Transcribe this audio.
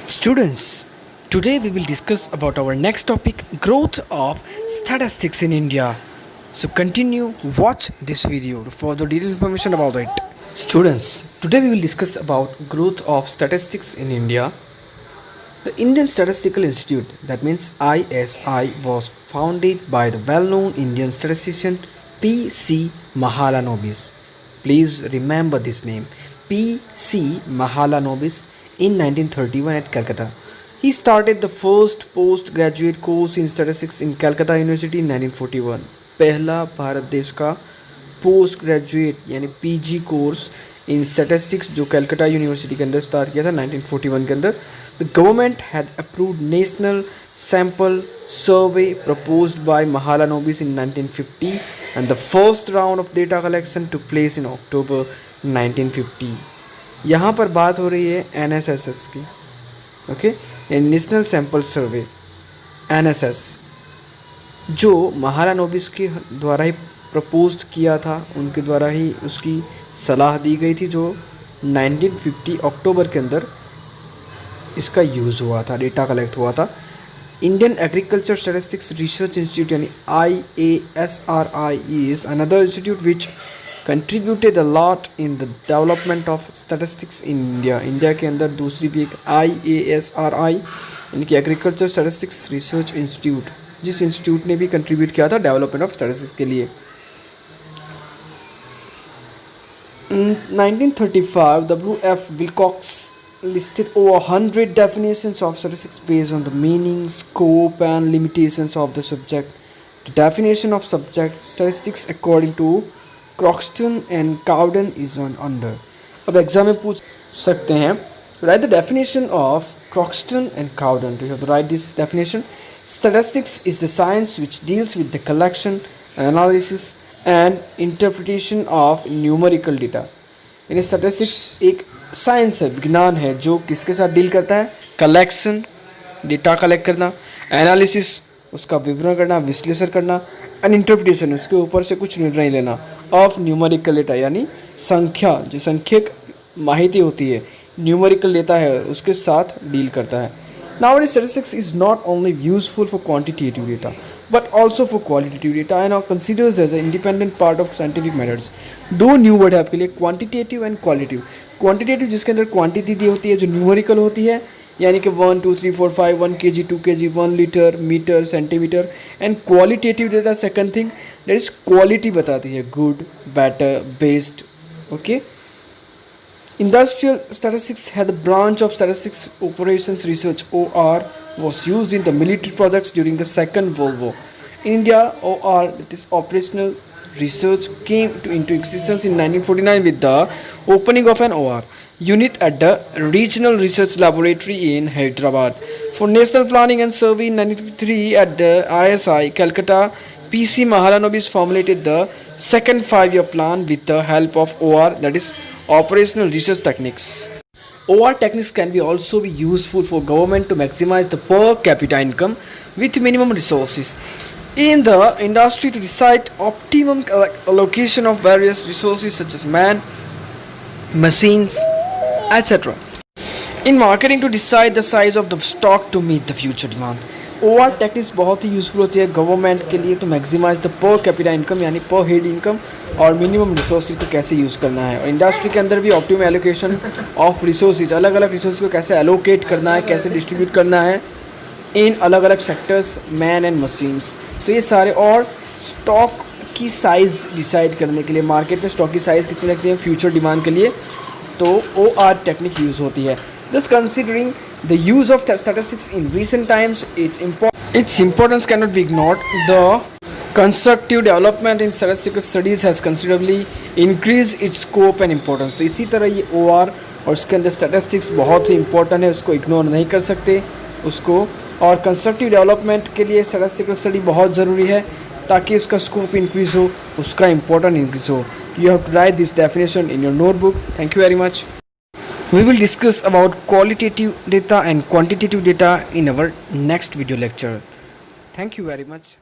Students, today we will discuss about our next topic, growth of statistics in India. So continue, watch this video to further detailed information about it. Students, today we will discuss about growth of statistics in India. The Indian Statistical Institute, that means ISI, was founded by the well-known Indian statistician P.C. Mahalanobis. Please remember this name, P.C. Mahalanobis, in 1931 at Calcutta. He started the first postgraduate course in statistics in Calcutta University in 1941. पहला भारत देश का post graduate यानी PG course in statistics जो Calcutta university के अंदर start किया था 1941 के अंदर. The government had approved national sample survey proposed by Mahalanobis in 1950 and the first round of data collection took place in October 1950. यहाँ पर बात हो रही है एनएसएस की, okay, national sample survey NSS, जो महालानोबिस के द्वारा ही प्रपोज किया था, उनके द्वारा ही उसकी सलाह दी गई थी, जो 1950 अक्टूबर के अंदर इसका यूज़ हुआ था, डेटा कलेक्ट हुआ था. Indian agriculture statistics research institute यानी IASRI is another institute which contributed a lot in the development of statistics in India. India के अंदर दूसरी भी एक IASRI इनकी एग्रीकल्चर स्टैटिस्टिक्स रिसर्च इंस्टीट्यूट, जिस इंस्टीट्यूट ने भी कंट्रीब्यूट किया था डेवलपमेंट ऑफ स्टैटिस्टिक्स के लिए. In 1935, W.F. Wilcox listed over 100 definitions of statistics based on the meaning, scope and limitations of the subject. The definition of subject statistics according to Croxton and Cowden is on under. अब exam में पूछ सकते हैं, write the definition of Croxton and Cowden. Do you have to write this definition? Statistics is the science which deals with the collection, analysis and interpretation of numerical data. यानी statistics एक science है, विज्ञान है, जो किसके साथ deal करता है? कलेक्शन, डेटा कलेक्ट करना, एनालिसिस, उसका विवरण करना, विश्लेषण करना, एंड इंटरप्रिटेशन, उसके ऊपर से कुछ निर्णय लेना, ऑफ न्यूमेरिकल डेटा यानी संख्या, जो संख्यक माहिती होती है, न्यूमेरिकल डेटा है, उसके साथ डील करता है. Nowadays, statistics is not only useful for quantitative data, but also for qualitative data and are considered as an independent part of scientific methods. दो न्यू वर्ड है आपके लिए, क्वांटिटेटिव एंड क्वालिटेटिव. क्वांटिटेटिव जिसके अंदर quantity दी होती है, जो numerical होती है, यानी कि 1 2 3 4 5 1 kg 2 kg 1 litre metre centimetre. And qualitative data second thing that is quality बताती है, good, better, best, okay. Industrial statistics had a branch of statistics operations research OR was used in the military projects during the Second World War. In India, OR, that is operational research, came into existence in 1949 with the opening of an OR unit at the Regional Research Laboratory in Hyderabad. For national planning and survey in 1953 at the ISI Calcutta, P.C. Mahalanobis formulated the second 5-year plan with the help of OR, that is operational research techniques. OR techniques can be also be useful for government to maximize the per capita income with minimum resources in the industry to decide optimum allocation of various resources such as man, machines, etc. In marketing to decide the size of the stock to meet the future demand. OR techniques बहुत ही useful होती है government के लिए, तो maximise the per capita income यानी per head income और minimum resources को कैसे यूज़ करना है. और इंडस्ट्री के अंदर भी ऑप्टिमम एलोकेशन ऑफ रिसोर्सेज, अलग अलग रिसोर्स को कैसे एलोकेट करना है, कैसे डिस्ट्रीब्यूट करना है इन अलग अलग सेक्टर्स, मैन एंड मशीन्स. तो ये सारे, और स्टॉक की साइज़ डिसाइड करने के लिए, मार्केट में स्टॉक की साइज़ कितनी रखती है फ्यूचर डिमांड के लिए, तो OR टेक्निक यूज़ होती है. Thus, considering the use of statistics in recent times, its importance cannot be ignored. The constructive development in statistical studies has considerably increased its scope and importance. तो इसी तरह ये OR और उसके अंदर statistics बहुत ही important है, उसको ignore नहीं कर सकते उसको. और constructive development के लिए statistical study बहुत ज़रूरी है, ताकि उसका scope increase हो, उसका important increase हो. You have to write this definition in your notebook. Thank you very much. We will discuss about qualitative data and quantitative data in our next video lecture. Thank you very much.